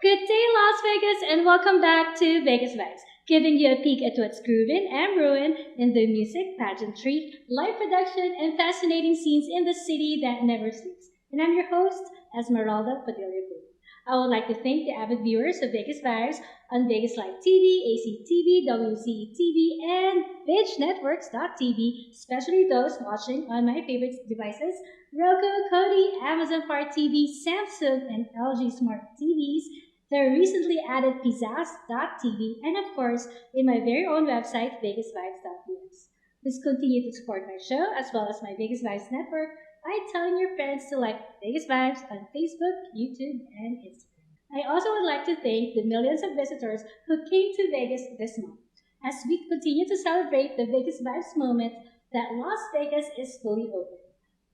Good day, Las Vegas, and welcome back to Vegas Vibes, giving you a peek at what's grooving and brewing in the music, pageantry, live production, and fascinating scenes in the city that never sleeps. And I'm your host, Esmeralda Padilla. I would like to thank the avid viewers of Vegas Vibes on Vegas Live TV, ACTV, WCE TV, and VegNetworks.tv, especially those watching on my favorite devices, Roku, Kodi, Amazon Fire TV, Samsung, and LG Smart TVs, the recently added Pizzazz.tv, and of course, in my very own website, VegasVibes.us. Please continue to support my show as well as my Vegas Vibes network by telling your friends to like Vegas Vibes on Facebook, YouTube, and Instagram. I also would like to thank the millions of visitors who came to Vegas this month as we continue to celebrate the Vegas Vibes moment that Las Vegas is fully open.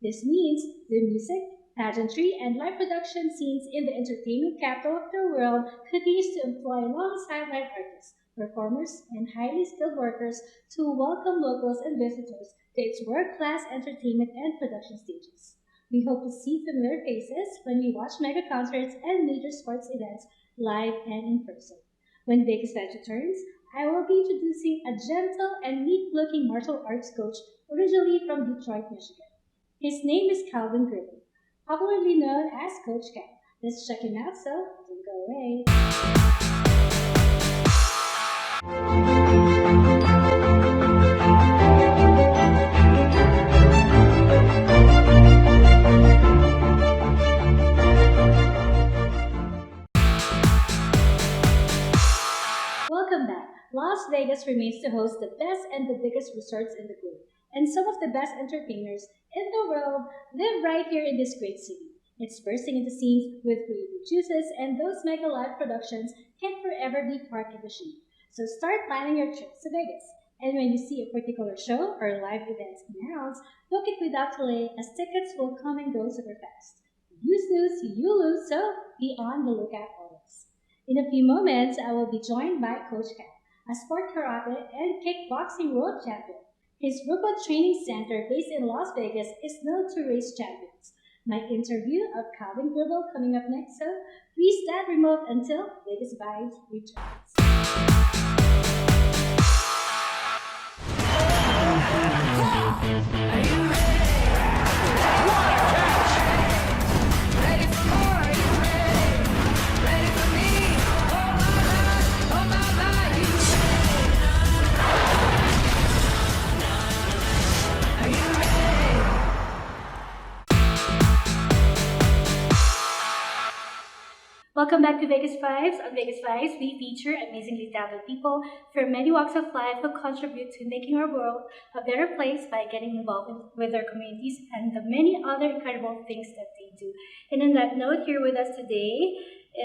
This means the music, pageantry, and live production scenes in the entertainment capital of the world continues to employ long-sidelined artists, performers, and highly skilled workers to welcome locals and visitors to its world-class entertainment and production stages. We hope to see familiar faces when we watch mega concerts and major sports events live and in person. When Vegas Vibes returns, I will be introducing a gentle and neat-looking martial arts coach originally from Detroit, Michigan. His name is Calvin Gribble, popularly known as Coach Cal. Let's check him out, so don't go away. Welcome back. Las Vegas remains to host the best and the biggest resorts in the globe, and some of the best entertainers in the world live right here in this great city. It's bursting into scenes with creative juices, and those mega live productions can forever be part of the show. So start planning your trips to Vegas. And when you see a particular show or live event announced, book it without delay as tickets will come and go super fast. You snooze, you lose, so be on the lookout always. In a few moments, I will be joined by Coach Cal, a sport karate and kickboxing world champion. His robot training center based in Las Vegas is known to raise champions. My interview of Calvin Gribble coming up next, so please stand remote until Vegas Vibes returns. Welcome back to Vegas Vibes. On Vegas Vibes, we feature amazingly talented people from many walks of life who contribute to making our world a better place by getting involved with their communities and the many other incredible things that they do. And on that note, here with us today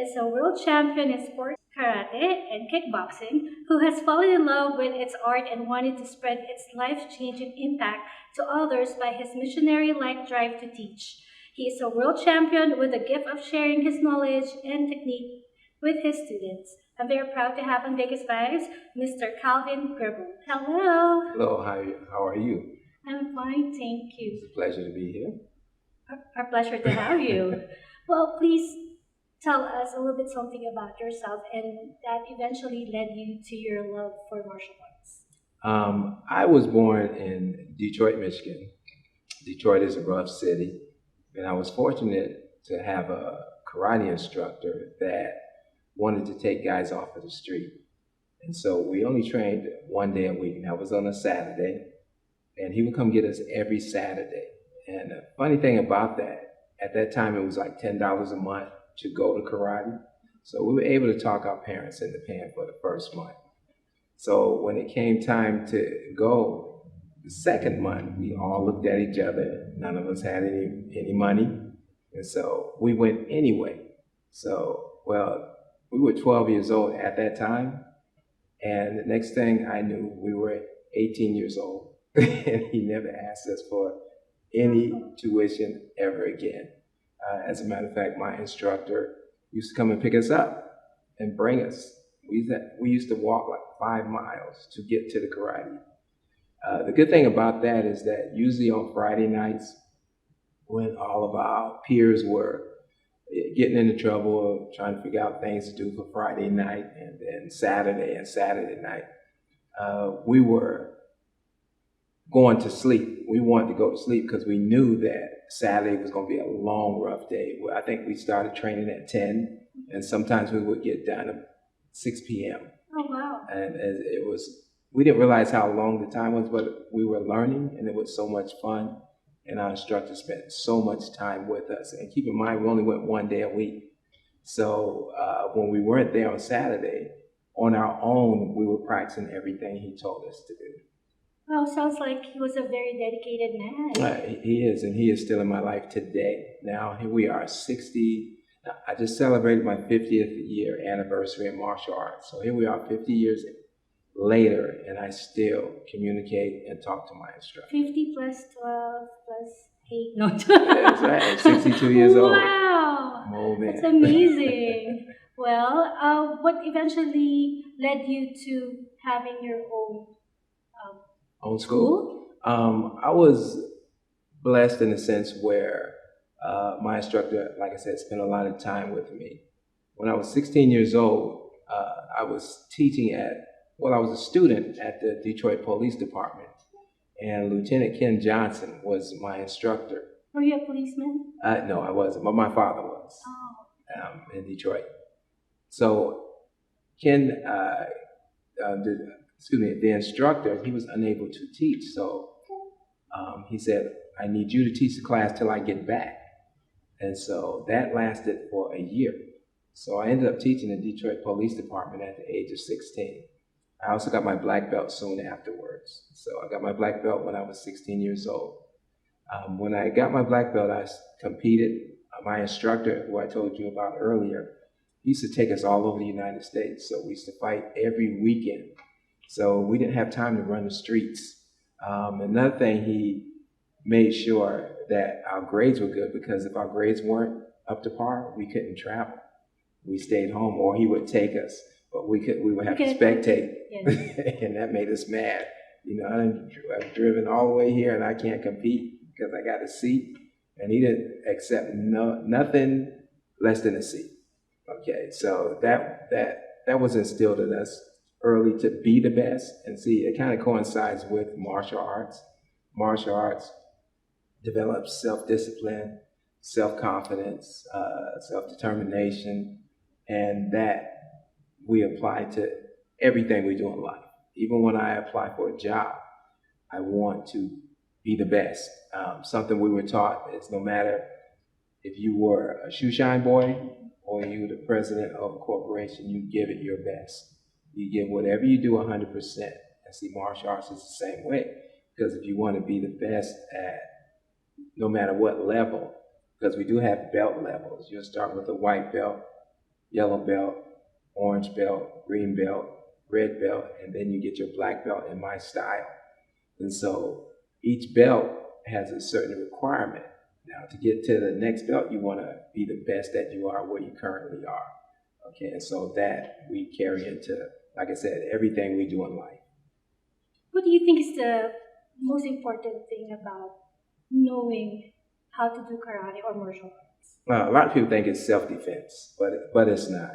is a world champion in sport karate and kickboxing who has fallen in love with its art and wanted to spread its life-changing impact to others by his missionary-like drive to teach. He is a world champion with the gift of sharing his knowledge and technique with his students. I'm very proud to have on Vegas Vibes, Mr. Calvin Gribble. Hello. Hello, how are you? I'm fine, thank you. It's a pleasure to be here. Our pleasure to have you. Well, please tell us a little bit something about yourself and that eventually led you to your love for martial arts. I was born in Detroit, Michigan. Detroit is a rough city. And I was fortunate to have a karate instructor that wanted to take guys off of the street. And so we only trained one day a week, and that was on a Saturday. And he would come get us every Saturday. And the funny thing about that, at that time it was like $10 a month to go to karate. So we were able to talk our parents into paying for the first month. So when it came time to go, the second month, we all looked at each other. None of us had any money. And so we went anyway. So, well, we were 12 years old at that time. And the next thing I knew, we were 18 years old. And he never asked us for any tuition ever again. As a matter of fact, my instructor used to come and pick us up and bring us. We used to walk like 5 miles to get to the karate. The good thing about that is that usually on Friday nights, when all of our peers were getting into trouble, trying to figure out things to do for Friday night and then Saturday and Saturday night. We were going to sleep. We wanted to go to sleep because we knew that Saturday was going to be a long, rough day. I think we started training at 10, and sometimes we would get done at 6 p.m. Oh, wow. And it was, we didn't realize how long the time was, but we were learning, and it was so much fun. And our instructor spent so much time with us. And keep in mind, we only went one day a week. So when we weren't there on Saturday, on our own, we were practicing everything he told us to do. Well, sounds like he was a very dedicated man. He is, and he is still in my life today. Now, here we are, 60. I just celebrated my 50th year anniversary in martial arts. So here we are, 50 years later, and I still communicate and talk to my instructor. 50 plus 12 plus 8. No. That's right. I'm 62 years old. Wow. Oh, man. That's amazing. Well, what eventually led you to having your own school? I was blessed in a sense where my instructor, like I said, spent a lot of time with me. When I was 16 years old, I was teaching I was a student at the Detroit Police Department, and Lieutenant Ken Johnson was my instructor. Were you a policeman? No, I wasn't, but my father was in Detroit. So Ken, the instructor, he was unable to teach. So he said, I need you to teach the class till I get back. And so that lasted for a year. So I ended up teaching the Detroit Police Department at the age of 16. I also got my black belt soon afterwards. So I got my black belt when I was 16 years old. When I got my black belt, I competed. My instructor, who I told you about earlier, he used to take us all over the United States. So we used to fight every weekend. So we didn't have time to run the streets. Another thing, he made sure that our grades were good, because if our grades weren't up to par, we couldn't travel. We stayed home, or he would take us, but we would have to spectate. Yes. And that made us mad. You know, I've driven all the way here and I can't compete because I got a seat, and he didn't accept nothing less than a seat. Okay, so that was instilled in us early to be the best. And see, it kind of coincides with martial arts. Martial arts develops self-discipline, self-confidence, self-determination, and that we apply to everything we do in life. Even when I apply for a job, I want to be the best. Something we were taught is no matter if you were a shoe shine boy or you were the president of a corporation, you give it your best. You give whatever you do 100%. And see, martial arts is the same way. Because if you want to be the best at no matter what level, because we do have belt levels. You'll start with a white belt, yellow belt, orange belt, green belt, red belt, and then you get your black belt in my style. And so each belt has a certain requirement. Now, to get to the next belt, you want to be the best that you are where you currently are. Okay, and so that we carry into, like I said, everything we do in life. What do you think is the most important thing about knowing how to do karate or martial arts? Well, a lot of people think it's self-defense, but it's not,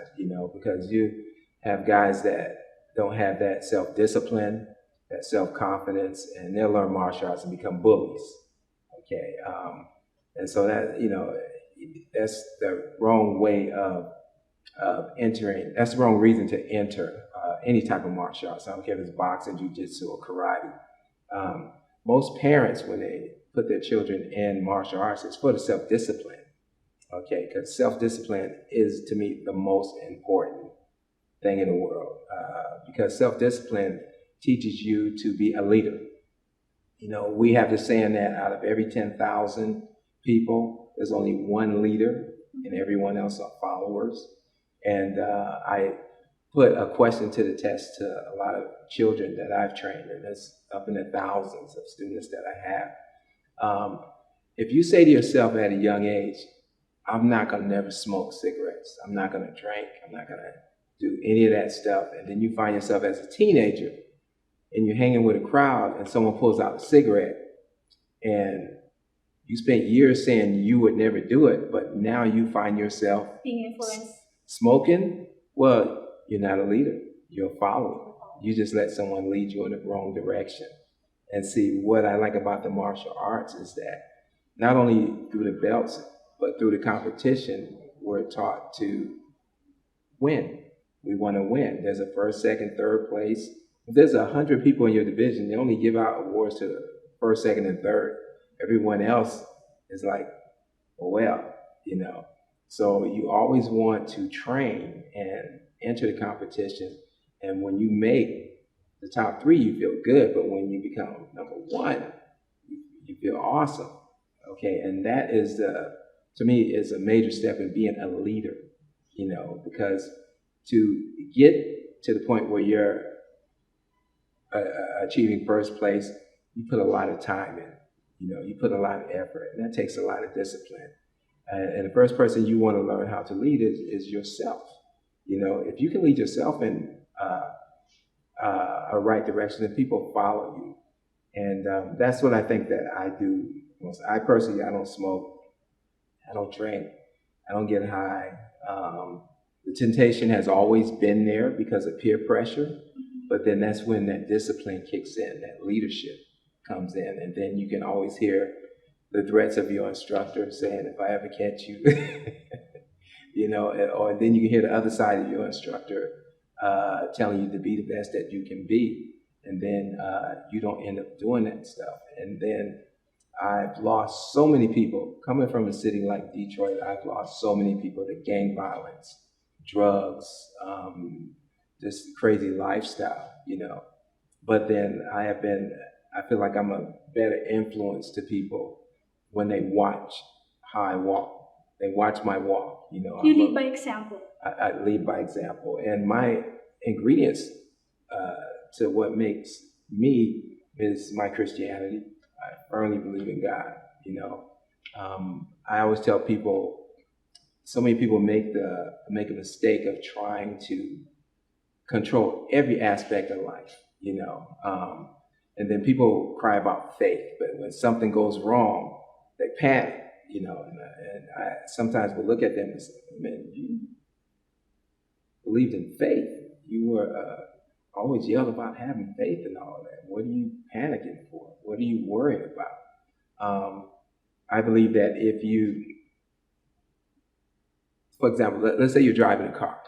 because you have guys that don't have that self-discipline, that self-confidence, and they'll learn martial arts and become bullies. Okay, and so that, that's the wrong way of entering. That's the wrong reason to enter any type of martial arts. I don't care if it's boxing, jiu-jitsu, or karate. Most parents, when they put their children in martial arts, it's for the self-discipline. Okay, because self-discipline is, to me, the most important thing in the world. Because self-discipline teaches you to be a leader. We have this saying that out of every 10,000 people, there's only one leader, and everyone else are followers. And I put a question to the test to a lot of children that I've trained, and it's up in the thousands of students that I have. If you say to yourself at a young age, I'm not going to never smoke cigarettes, I'm not going to drink, I'm not going to do any of that stuff, and then you find yourself as a teenager and you're hanging with a crowd and someone pulls out a cigarette and You spent years saying you would never do it, but now you find yourself being influenced. Smoking, well, you're not a leader. You're a follower. You just let someone lead you in the wrong direction. And see, what I like about the martial arts is that not only through the belts, but through the competition, we're taught to win. We want to win. There's a first, second, third place. If there's 100 people in your division, they only give out awards to the first, second, and third. Everyone else is like, well, you know. So you always want to train and enter the competition. And when you make the top three, you feel good. But when you become number one, you feel awesome. Okay, and that is to me, is a major step in being a leader. You know, because to get to the point where you're achieving first place, you put a lot of time in. You know, you put a lot of effort, and that takes a lot of discipline. And the first person you want to learn how to lead is yourself. You know, if you can lead yourself in a right direction, then people follow you. And that's what I think that I do. I personally, I don't smoke, I don't drink, I don't get high. The temptation has always been there because of peer pressure, but then that's when that discipline kicks in, that leadership comes in, and then you can always hear the threats of your instructor saying, if I ever catch you, you know, or then you can hear the other side of your instructor telling you to be the best that you can be, and then you don't end up doing that stuff. And then I've lost so many people, coming from a city like Detroit, I've lost so many people to gang violence, drugs, this crazy lifestyle, you know. But then I feel like I'm a better influence to people when they watch how I walk. They watch my walk, you know. You lead by example. I lead by example. And my ingredients to what makes me is my Christianity. I firmly believe in God, you know. I always tell people, so many people make a mistake of trying to control every aspect of life, you know. And then people cry about faith, but when something goes wrong, they panic, you know. And I sometimes will look at them and say, man, you believed in faith. You were always yelled about having faith and all that. What are you panicking for? What are you worried about? I believe that if you, for example, let's say you're driving a car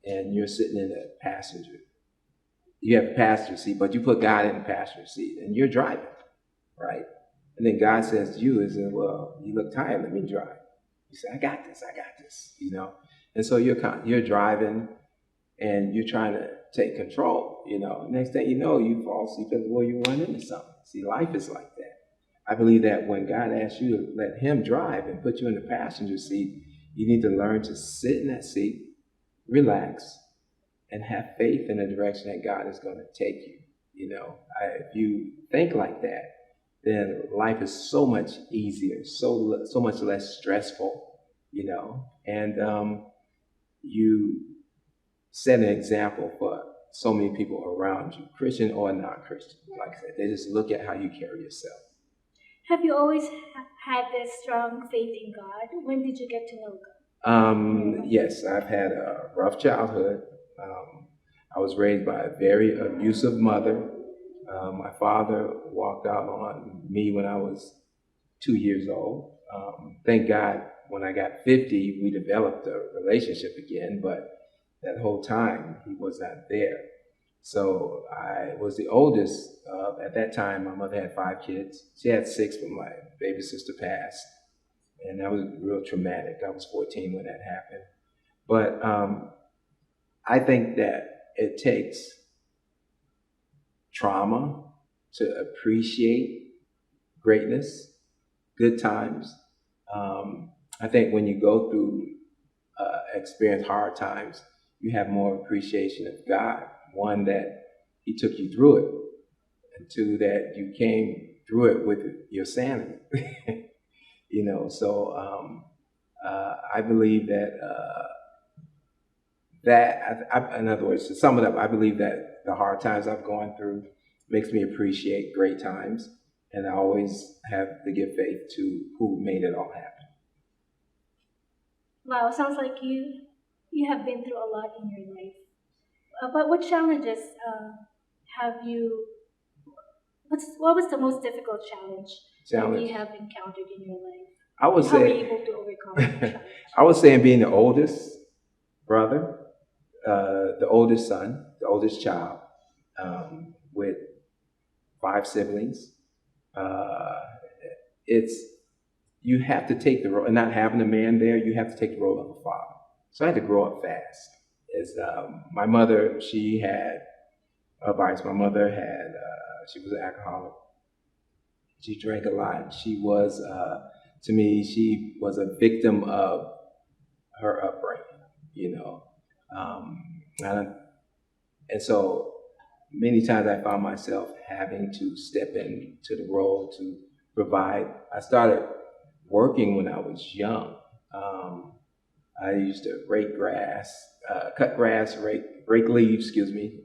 and you're sitting in the passenger. You have a passenger seat, but you put God in the passenger seat and you're driving, right? And then God says to you, well, you look tired, let me drive. You say, I got this, you know? And so you're driving and you're trying to take control, you know? Next thing you know, you fall asleep at the wheel, you run into something. See, life is like that. I believe that when God asks you to let him drive and put you in the passenger seat, you need to learn to sit in that seat, relax, and have faith in the direction that God is going to take you. You know, if you think like that, then life is so much easier, so much less stressful, you know, and you set an example for so many people around you, Christian or not Christian. Like I said, they just look at how you carry yourself. Have you always had this strong faith in God? When did you get to know God? Yes, I've had a rough childhood. I was raised by a very abusive mother. My father walked out on me when I was 2 years old. Thank God, when I got 50, we developed a relationship again, but that whole time, he was not there. So I was the oldest. At that time, my mother had 5 kids. She had 6 when my baby sister passed. And that was real traumatic. I was 14 when that happened. But I think that it takes trauma to appreciate greatness, good times. I think when you go through experience hard times, you have more appreciation of God. One, that he took you through it, and 2, that you came through it with your sanity. You know, so I believe that in other words, to sum it up, I believe that the hard times I've gone through makes me appreciate great times. And I always have to give faith to who made it all happen. Wow, sounds like you have been through a lot in your life. But what challenges have you? What was the most difficult challenge that you have encountered in your life? I would How were you say, able to overcome that challenge? I would say being the oldest brother, the oldest son, the oldest child, with 5 siblings. It's you have to take the role, and not having a man there, you have to take the role of a father. So I had to grow up fast. As my mother, she had a vice. My mother had, she was an alcoholic. She drank a lot. She was, to me, she was a victim of her upbringing, you know. And so many times I found myself having to step into the role to provide. I started working when I was young. I used to rake grass, cut grass, rake leaves, excuse me,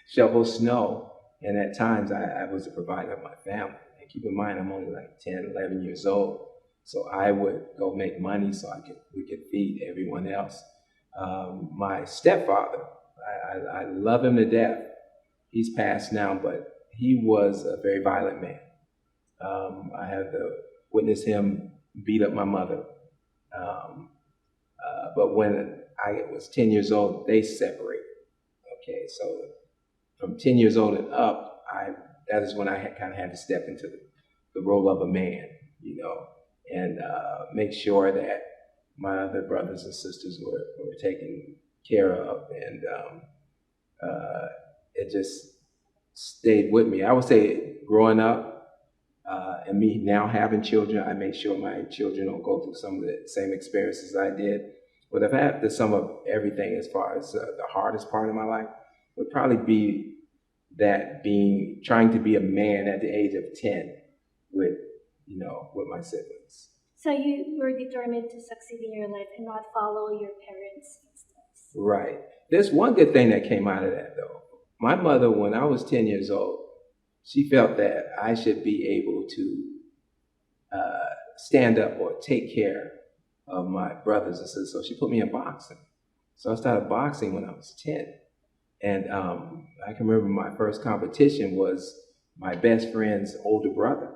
shovel snow. And at times I was a provider of my family. And keep in mind, I'm only like 10, 11 years old. So I would go make money so we could feed everyone else. My stepfather, I love him to death. He's passed now, but he was a very violent man. I had to witness him beat up my mother. But when I was 10 years old, they separated. Okay, so from 10 years old and up, that is when I kind of had to step into the role of a man, you know, and make sure that my other brothers and sisters were taken care of, and it just stayed with me. I would say growing up and me now having children, I make sure my children don't go through some of the same experiences I did. But I've had to sum up everything as far as the hardest part of my life would probably be that trying to be a man at the age of 10 with my siblings. So you were determined to succeed in your life and not follow your parents' footsteps. Right. There's one good thing that came out of that, though. My mother, when I was 10 years old, she felt that I should be able to stand up or take care of my brothers and sisters. So she put me in boxing. So I started boxing when I was 10. And I can remember my first competition was my best friend's older brother.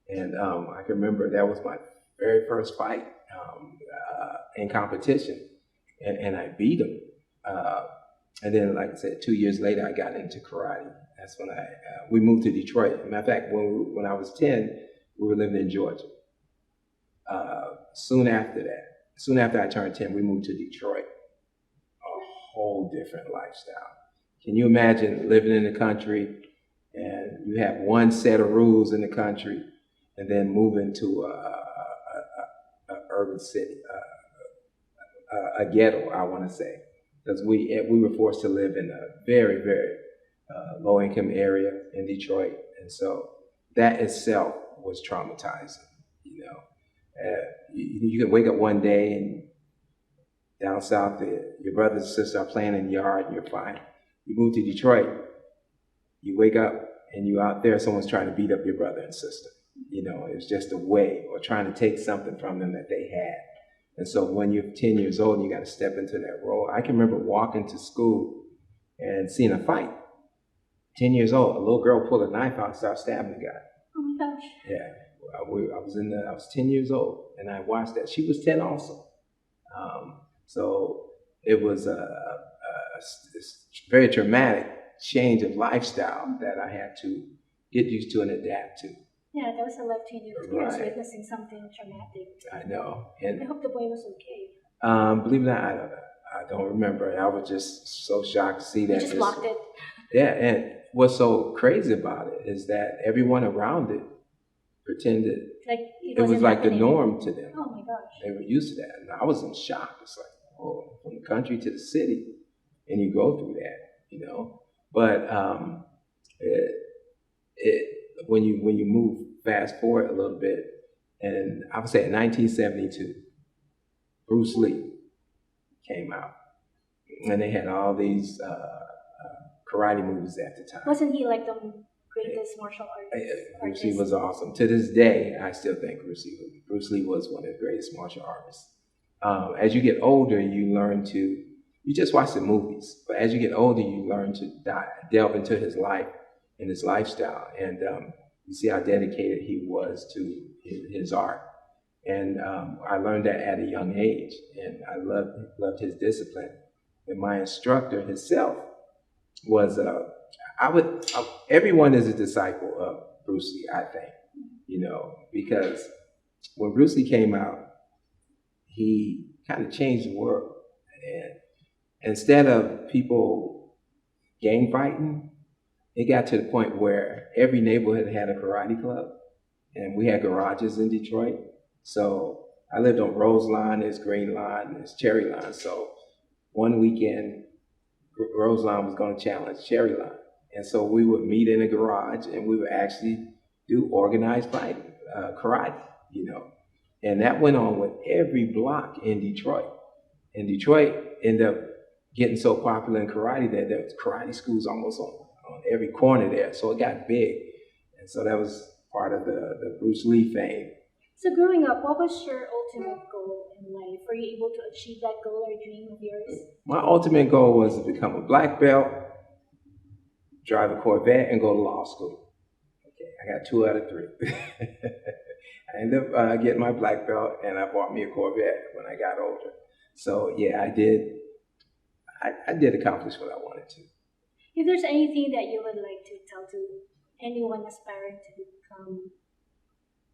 And I can remember that was my very first fight in competition. And I beat him. And then, like I said, 2 years later, I got into karate. That's when we moved to Detroit. As a matter of fact, when I was 10, we were living in Georgia. Soon after I turned 10, we moved to Detroit. A whole different lifestyle. Can you imagine living in the country and you have one set of rules in the country, and then moving to a urban city, a ghetto, I want to say, because we were forced to live in a very, very low income area in Detroit, and so that itself was traumatizing. You know, you can wake up one day and down south, your brothers and sisters are playing in the yard, and you're fine. You move to Detroit, you wake up and you're out there, someone's trying to beat up your brother and sister. You know, it's just a way, or trying to take something from them that they had. And so when you're 10 years old and you got to step into that role, I can remember walking to school and seeing a fight. 10 years old, a little girl pulled a knife out and started stabbing the guy. Oh my gosh. Yeah, I was 10 years old and I watched that. She was 10 also. So it was a very traumatic change of lifestyle that I had to get used to and adapt to. Yeah, that was a life-changing experience, Right. witnessing something traumatic. I know. And I hope the boy was okay. believe it or not, I don't remember. I was just so shocked to see that. You just blocked it. Yeah, and what's so crazy about it is that everyone around it pretended Like it was like happening. the norm to them. Oh my gosh. They were used to that. And I was in shock. It's like, oh, from the country to the city, and you go through that, you know. But when you move fast forward a little bit, and I would say in 1972, Bruce Lee came out, and they had all these karate movies at the time. Wasn't he like the greatest martial Bruce Lee was awesome. To this day, I still think Bruce Lee was one of the greatest martial artists. As you get older, you learn to, you just watch the movies, but as you get older, you learn to delve into his life and his lifestyle, and you see how dedicated he was to his art. And I learned that at a young age, and I loved his discipline. And my instructor himself was, everyone is a disciple of Bruce Lee, I think, because when Bruce Lee came out, he kind of changed the world. And instead of people gang fighting, it got to the point where every neighborhood had a karate club, and we had garages in Detroit. So I lived on Rose Line, there's Green Line, there's Cherry Line. So one weekend, Rose Line was going to challenge Cherry Line. And so we would meet in a garage, and we would actually do organized fighting, karate, And that went on with every block in Detroit. And Detroit ended up getting so popular in karate that there was karate schools almost on every corner there. So it got big. And so that was part of the Bruce Lee fame. So growing up, what was your ultimate goal in life? Were you able to achieve that goal or dream of yours? My ultimate goal was to become a black belt, drive a Corvette, and go to law school. Okay, I got 2 out of 3. I ended up getting my black belt, and I bought me a Corvette when I got older. So yeah, I did accomplish what I wanted to. If there's anything that you would like to tell to anyone aspiring to become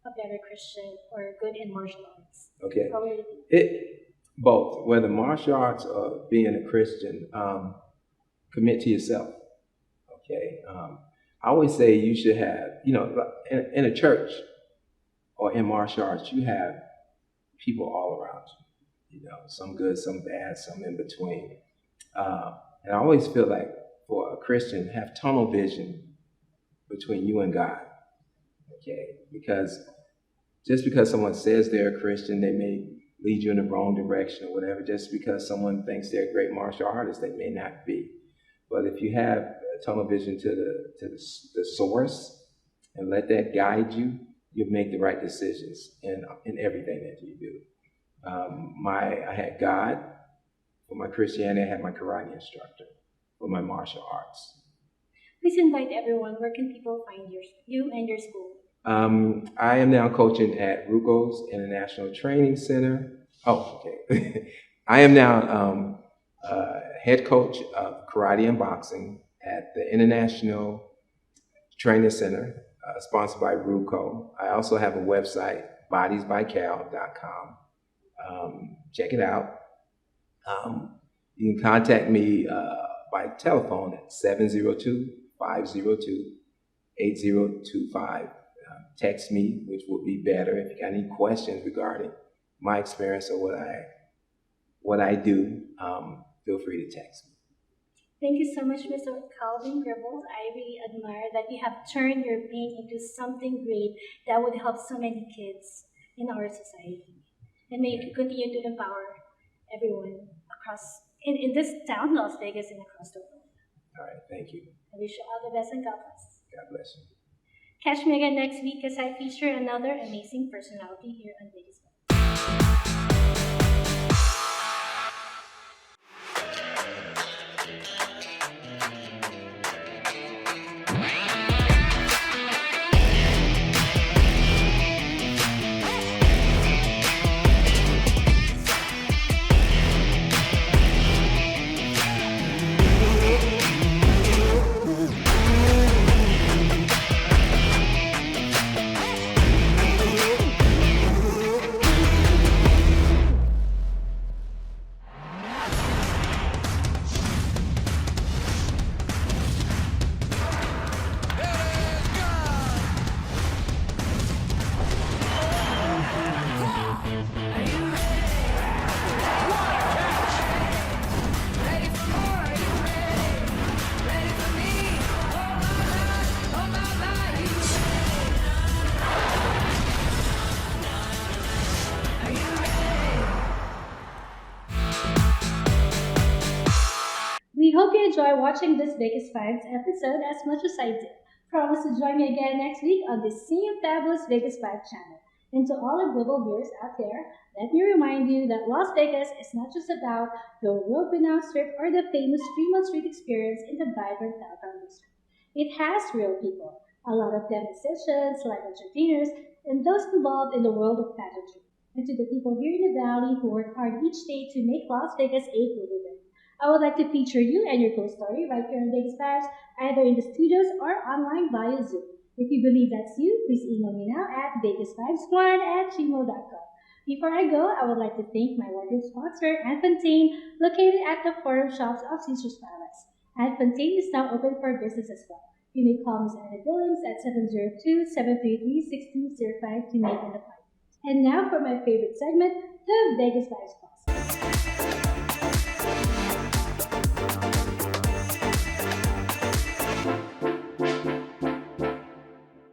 a better Christian or good in martial arts? Okay. Both. Whether martial arts or being a Christian, commit to yourself. Okay. I always say you should have, in a church or in martial arts, you have people all around you. Some good, some bad, some in between. And I always feel like for a Christian, have tunnel vision between you and God. Okay, because just because someone says they're a Christian, they may lead you in the wrong direction or whatever. Just because someone thinks they're a great martial artist, they may not be. But if you have a tunnel vision to the source and let that guide you, you'll make the right decisions in everything that you do. I had God. For my Christianity, I had my karate instructor. For my martial arts. Please invite everyone. Where can people find you and your school? I am now coaching at Ruco's International Training Center. Oh, okay. I am now head coach of karate and boxing at the International Training Center, sponsored by Ruco. I also have a website, bodiesbycal.com. Check it out. You can contact me by telephone at 702-502-8025. Text me, which would be better. If you got any questions regarding my experience or what I do, feel free to text me. Thank you so much, Mr. Calvin Gribble. I really admire that you have turned your pain into something great that would help so many kids in our society. And may you continue to empower everyone across in this town, Las Vegas, and across the world. All right, thank you. I wish you all the best and God bless. God bless you. Catch me again next week as I feature another amazing personality here on VegasVibes. We hope you enjoy watching this VegasVibes episode as much as I did. Promise to join me again next week on the same fabulous Vegas Vibe channel. And to all the global viewers out there, let me remind you that Las Vegas is not just about the world-renowned strip or the famous Fremont Street experience in the vibrant downtown district. It has real people, a lot of them musicians, live entertainers, and those involved in the world of pageantry. And to the people here in the Valley who work hard each day to make Las Vegas a good event. I would like to feature you and your cool story right here on Vegas Vibes, either in the studios or online via Zoom. If you believe that's you, please email me now at vegasvibes1@gmail.com. Before I go, I would like to thank my wardrobe sponsor, Anne Fontaine, located at the Forum Shops of Caesars Palace. Anne Fontaine is now open for business as well. You may call Ms. Anna Billings at 702-733-6205 to make an appointment. And now for my favorite segment, the Vegas Vibes Box.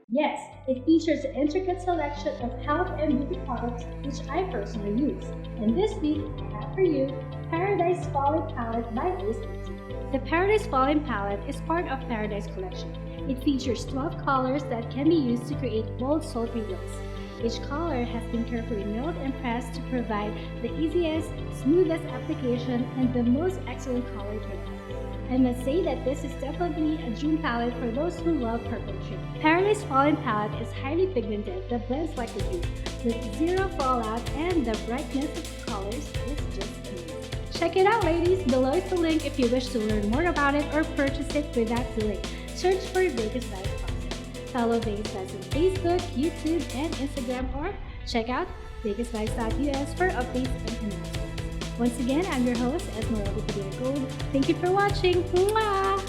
Yes, it features an intricate selection of health and beauty products which I personally use. And this week, I have for you Paradise Fallen Palette by Ace Beauty. The Paradise Fallen Palette is part of Paradise Collection. It features 12 colors that can be used to create bold, sultry looks. Each color has been carefully milled and pressed to provide the easiest, smoothest application and the most excellent color treatment. I must say that this is definitely a dream palette for those who love purple shade. Paradise Fallen Palette is highly pigmented that blends like a dew, with zero fallout, and the brightness of the colors is just amazing. Check it out, ladies! Below is the link if you wish to learn more about it or purchase it without delay. Search for Vegas Vibes Boxing. Follow Vegas Vibes on Facebook, YouTube, and Instagram, or check out vegasvibes.us for updates and announcements. Once again, I'm your host, Esmeralda Padilla Gold. Thank you for watching. Mwah!